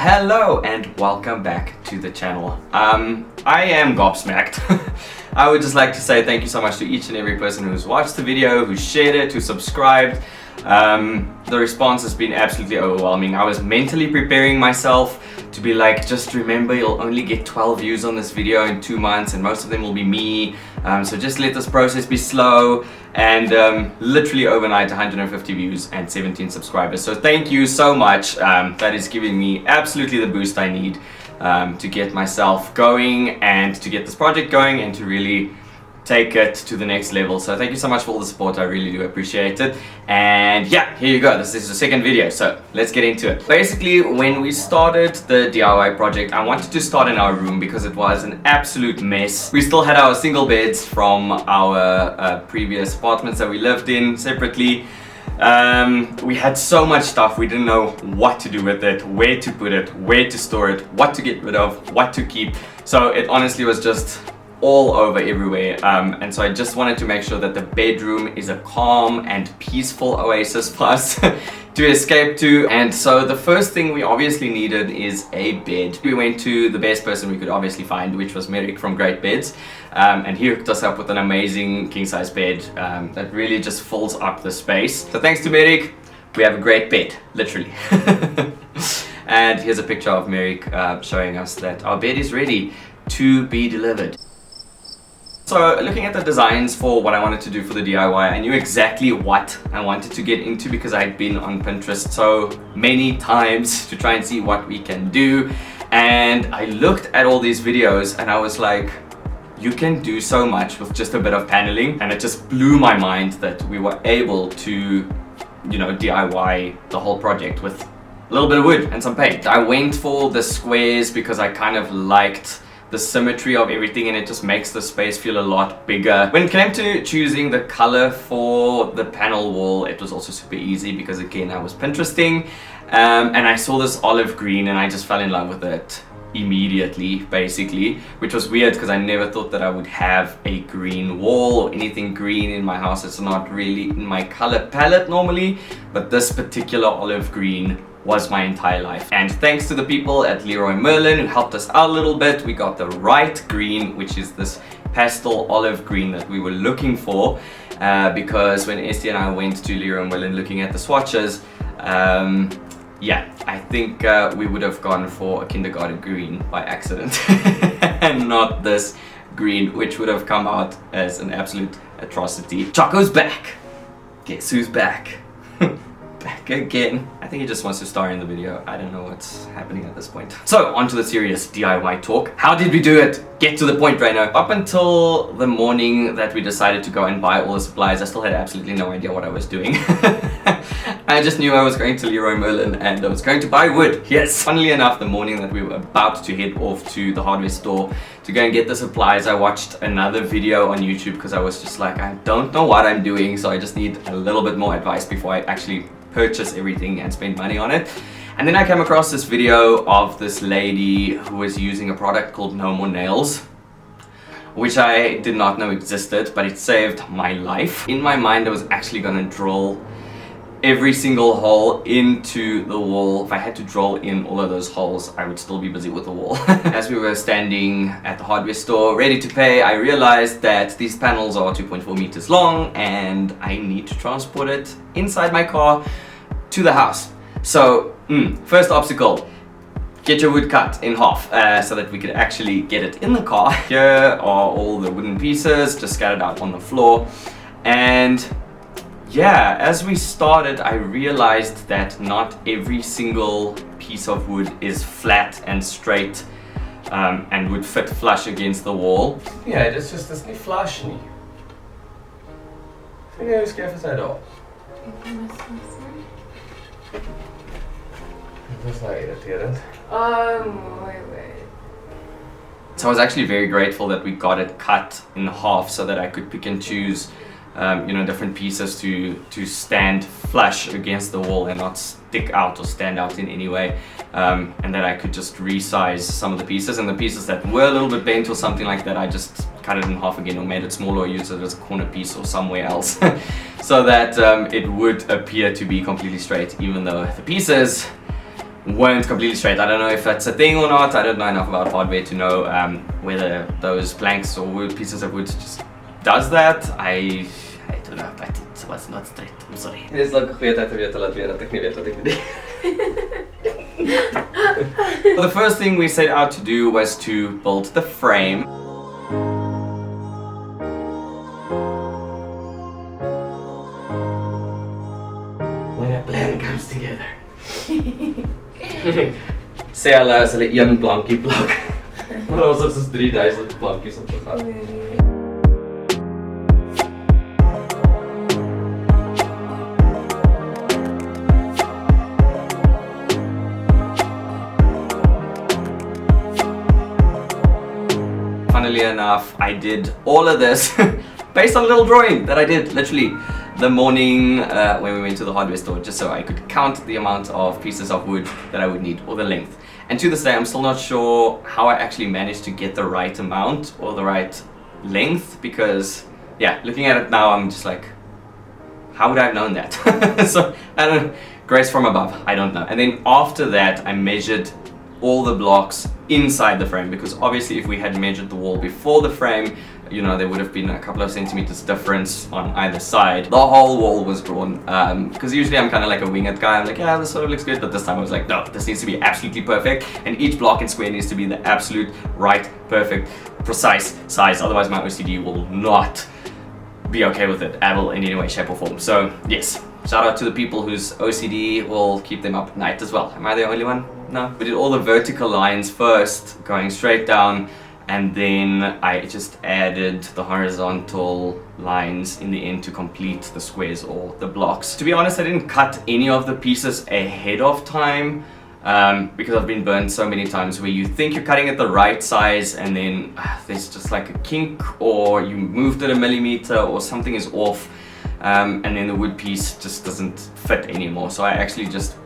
hello and welcome back to the channel. I am gobsmacked. I would just like to say thank you so much to each and every person who's watched the video, who shared it, who subscribed. The response has been absolutely overwhelming. I was mentally preparing myself to be like, just remember you'll only get 12 views on this video in 2 months and most of them will be me. So just let this process be slow. And literally overnight 150 views and 17 subscribers. So thank you so much. That is giving me absolutely the boost I need to get myself going and to get this project going and to really take it to the next level. So thank you so much for all the support. I really do appreciate it. And yeah, here you go. This is the second video, so let's get into it. Basically, when we started the DIY project, I wanted to start in our room because it was an absolute mess. We still had our single beds from our previous apartments that we lived in separately. We had so much stuff, we didn't know what to do with it, where to put it, where to store it, what to get rid of, what to keep. So it honestly was just all over everywhere, and so I just wanted to make sure that the bedroom is a calm and peaceful oasis for us to escape to. And so the first thing we obviously needed is a bed. We went to the best person we could obviously find, which was Merrick from Great Beds, and he hooked us up with an amazing king-size bed that really just fills up the space. So thanks to Merrick, we have a great bed, literally. And here's a picture of Merrick showing us that our bed is ready to be delivered. So looking at the designs for what I wanted to do for the DIY, I knew exactly what I wanted to get into because I'd been on Pinterest so many times to try and see what we can do. And I looked at all these videos and I was like, you can do so much with just a bit of paneling. And it just blew my mind that we were able to, you know, DIY the whole project with a little bit of wood and some paint. I went for the squares because I kind of liked the symmetry of everything and it just makes the space feel a lot bigger. When it came to choosing the color for the panel wall, it was also super easy because again I was Pinteresting and I saw this olive green and I just fell in love with it immediately, basically, which was weird because I never thought that I would have a green wall or anything green in my house. It's not really in my color palette normally, but this particular olive green was my entire life. And thanks to the people at Leroy Merlin who helped us out a little bit, we got the right green, which is this pastel olive green that we were looking for, because when Esty and I went to Leroy Merlin looking at the swatches, yeah, I think we would have gone for a kindergarten green by accident and not this green, which would have come out as an absolute atrocity. Choco's back! Guess who's back? Back again. I think he just wants to star in the video. I don't know what's happening at this point. So, on to the serious DIY talk. How did we do it? Get to the point, Reino. Up until the morning that we decided to go and buy all the supplies, I still had absolutely no idea what I was doing. I just knew I was going to Leroy Merlin and I was going to buy wood. Yes. Funnily enough, the morning that we were about to head off to the hardware store to go and get the supplies, I watched another video on YouTube because I was just like, I don't know what I'm doing, so I just need a little bit more advice before I actually purchase everything and spend money on it. And then I came across this video of this lady who was using a product called No More Nails, which I did not know existed, but it saved my life. In my mind, I was actually gonna drill every single hole into the wall. If I had to drill in all of those holes, I would still be busy with the wall. As we were standing at the hardware store ready to pay, I realized that these panels are 2.4 meters long and I need to transport it inside my car to the house. So first obstacle, get your wood cut in half so that we could actually get it in the car. Here are all the wooden pieces just scattered out on the floor. And yeah, as we started, I realized that not every single piece of wood is flat and straight and would fit flush against the wall. Ja, dit is just nie flush nie. Vind jy hoe skef is hy daar? Dit is nou irriterend. Wait. So I was actually very grateful that we got it cut in half so that I could pick and choose you know, different pieces to stand flush against the wall and not stick out or stand out in any way, and that I could just resize some of the pieces, and the pieces that were a little bit bent or something like that, I just cut it in half again or made it smaller or used it as a corner piece or somewhere else so that it would appear to be completely straight, even though the pieces weren't completely straight. I don't know if that's a thing or not. I don't know enough about hardware to know whether those planks or wood pieces of wood just does that. I don't know, but it was not straight. I'm sorry. Dit is like 'n goeie tyd om jou te laat weet dat ek nie weet wat ek moet doen. Well, the first thing we set out to do was to build the frame. When a plan comes together. Sê hulle as hulle een plankie plak. Maar ons het soos 3000 plankies op gegaan. Funnily enough, I did all of this based on a little drawing that I did literally the morning when we went to the hardware store, just so I could count the amount of pieces of wood that I would need, or the length. And to this day, I'm still not sure how I actually managed to get the right amount or the right length, because yeah, looking at it now, I'm just like, how would I have known that? So I don't know, grace from above, I don't know. And then after that, I measured all the blocks inside the frame, because obviously if we had measured the wall before the frame, you know, there would have been a couple of centimeters difference on either side. The whole wall was drawn, because usually I'm kind of like a wing it guy. I'm like, yeah, this sort of looks good, but this time I was like, no, this needs to be absolutely perfect, and each block and square needs to be the absolute right, perfect, precise size, otherwise my OCD will not be okay with it at all in any way, shape or form. So yes, shout out to the people whose OCD will keep them up at night as well. Am I the only one? No. We did all the vertical lines first, going straight down, and then I just added the horizontal lines in the end to complete the squares or the blocks. To be honest, I didn't cut any of the pieces ahead of time, because I've been burned so many times where you think you're cutting it the right size and then there's just like a kink, or you moved it a millimeter or something is off, and then the wood piece just doesn't fit anymore. So I actually just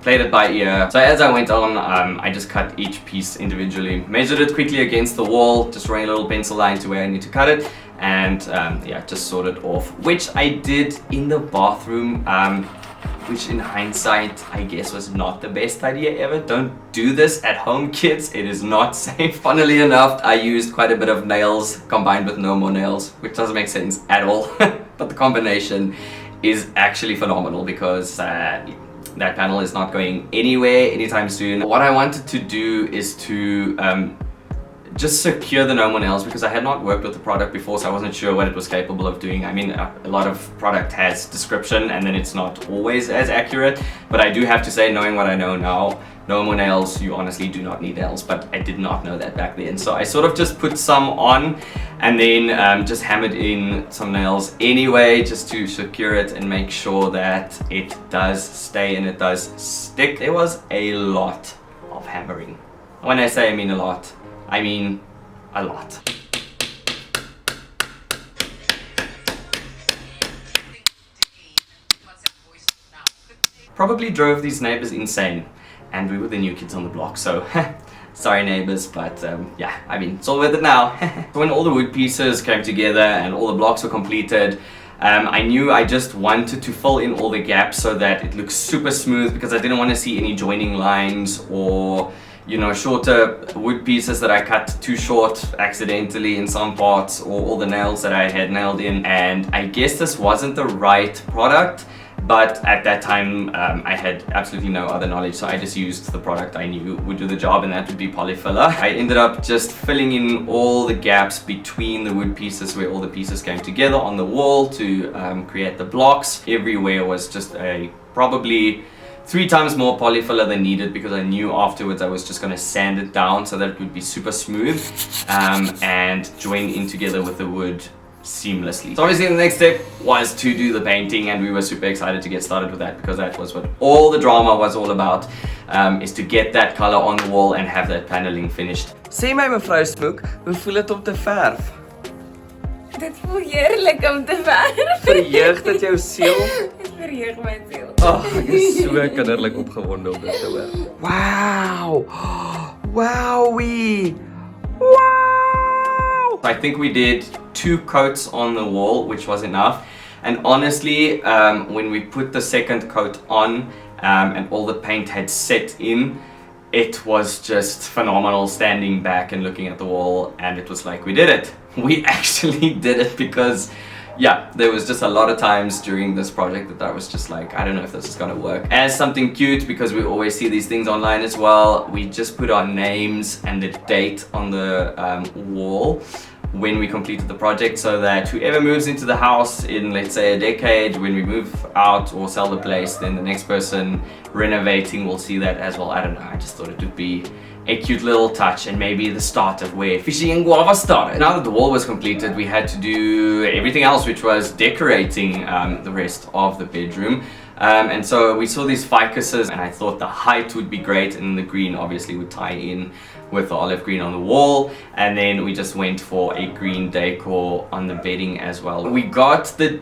played it by ear. So as I went on, I just cut each piece individually, measured it quickly against the wall, just drawing a little pencil line to where I need to cut it, and yeah, just sort it off, which I did in the bathroom, which in hindsight I guess was not the best idea ever. Don't do this at home, kids. It is not safe. Funnily enough, I used quite a bit of nails combined with no more nails, which doesn't make sense at all. But the combination is actually phenomenal, because that panel is not going anywhere anytime soon. What I wanted to do is to just secure the no more nails, because I had not worked with the product before, so I wasn't sure what it was capable of doing. I mean, a lot of product has description and then it's not always as accurate, but I do have to say, knowing what I know now, no more nails, you honestly do not need nails, but I did not know that back then. So I sort of just put some on and then just hammered in some nails anyway, just to secure it and make sure that it does stay and it does stick. There was a lot of hammering. When I say I mean a lot, I mean a lot. Probably drove these neighbors insane, and we were the new kids on the block, so sorry neighbors, but yeah, I mean, it's all worth it now. When all the wood pieces came together and all the blocks were completed, I knew I just wanted to fill in all the gaps so that it looks super smooth, because I didn't want to see any joining lines or, you know, shorter wood pieces that I cut too short accidentally in some parts, or all the nails that I had nailed in. And I guess this wasn't the right product, but at that time I had absolutely no other knowledge, so I just used the product I knew would do the job, and that would be polyfiller. I ended up just filling in all the gaps between the wood pieces where all the pieces came together on the wall to create the blocks. Everywhere was just a probably 3 times more polyfiller than needed, because I knew afterwards I was just going to sand it down so that it would be super smooth and join in together with the wood seamlessly. So obviously the next step was to do the painting, and we were super excited to get started with that, because that was what all the drama was all about, is to get that color on the wall and have that paneling finished. Sê my mevrou Smook, hoe voel dit om te verf? Dit voel heerlik om te verf. Verheug dit jou siel? Dit verheug my siel. Ag, ek is so kinderlik opgewonde om dit te hoor. Wow! Wowie! Wow! I think we did 2 coats on the wall, which was enough. And honestly, when we put the second coat on, and all the paint had set in. It was just phenomenal standing back and looking at the wall, and it was like, we did it. We actually did it, because yeah, there was just a lot of times during this project that I was just like, I don't know if this is gonna work. As something cute, because we always see these things online as well, we just put our names and the date on the wall when we completed the project, so that whoever moves into the house in, let's say, a decade, when we move out or sell the place, then the next person renovating will see that as well. I don't know, I just thought it would be a cute little touch, and maybe the start of where Fishy&Guava started. Now that the wall was completed, we had to do everything else, which was decorating the rest of the bedroom. And so we saw these ficuses, and I thought the height would be great, and the green obviously would tie in with the olive green on the wall. And then we just went for a green decor on the bedding as well. We got the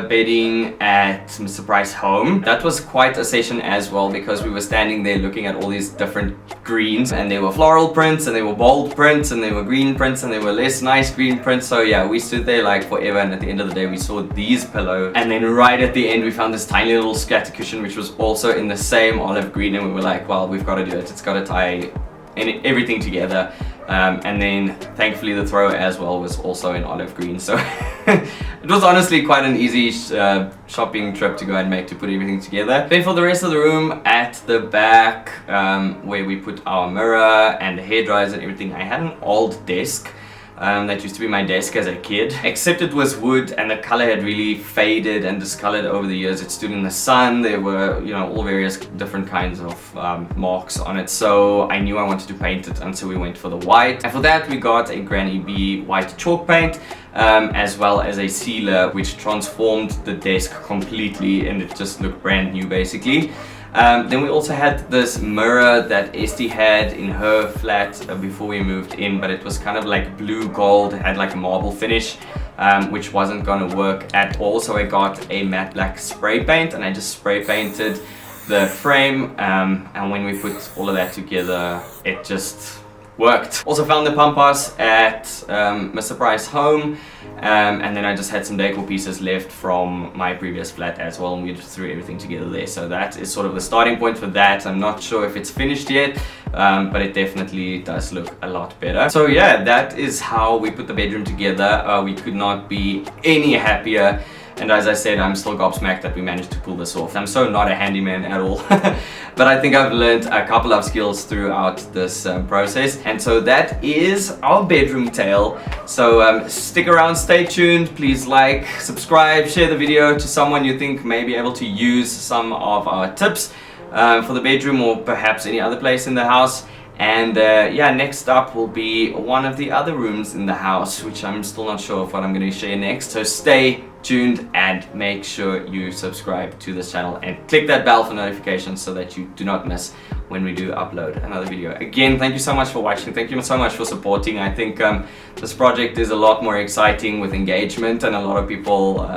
bedding at Mr. Price home. That was quite a session as well, because we were standing there looking at all these different greens, and there were floral prints, and there were bold prints, and there were green prints, and there were less nice green prints. So yeah, we stood there like forever, and at the end of the day we saw these pillows, and then right at the end we found this tiny little scatter cushion, which was also in the same olive green, and we were like, well, we've got to do it. It's got to tie everything together. And then thankfully the throw as well was also in olive green. So it was honestly quite an easy shopping trip to go and make to put everything together. Then for the rest of the room, at the back where we put our mirror and the hair dryers and everything, I had an old desk. That used to be my desk as a kid, except it was wood, and the color had really faded and discolored over the years. It stood in the sun. There were, you know, all various different kinds of marks on it, so I knew I wanted to paint it, and so we went for the white. And for that we got a Granny B white chalk paint, as well as a sealer, which transformed the desk completely, and it just looked brand new basically. Then we also had this mirror that Esty had in her flat before we moved in, but it was kind of like blue gold, it had like a marble finish, which wasn't gonna work at all. So I got a matte black spray paint, and I just spray painted the frame, and when we put all of that together, it just worked. Also found the pampas at Mr. Price home, and then I just had some decor pieces left from my previous flat as well, and we just threw everything together there. So that is sort of the starting point for that. I'm not sure if it's finished yet, but it definitely does look a lot better. So yeah, that is how we put the bedroom together. We could not be any happier. And as I said, I'm still gobsmacked that we managed to pull this off. I'm so not a handyman at all. But I think I've learned a couple of skills throughout this process. And so that is our bedroom tale. So stick around, stay tuned. Please like, subscribe, share the video to someone you think may be able to use some of our tips for the bedroom, or perhaps any other place in the house. And yeah, next up will be one of the other rooms in the house, which I'm still not sure of what I'm going to share next. So stay tuned and make sure you subscribe to this channel and click that bell for notifications so that you do not miss when we do upload another video. Again, thank you so much for watching. Thank you so much for supporting. I think this project is a lot more exciting with engagement and a lot of people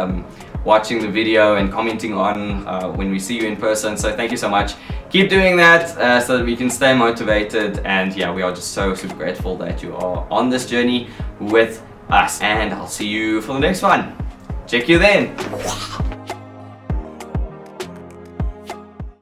watching the video and commenting on when we see you in person. So thank you so much. Keep doing that so that we can stay motivated, and yeah, we are just so super grateful that you are on this journey with us, and I'll see you for the next one. Check you then.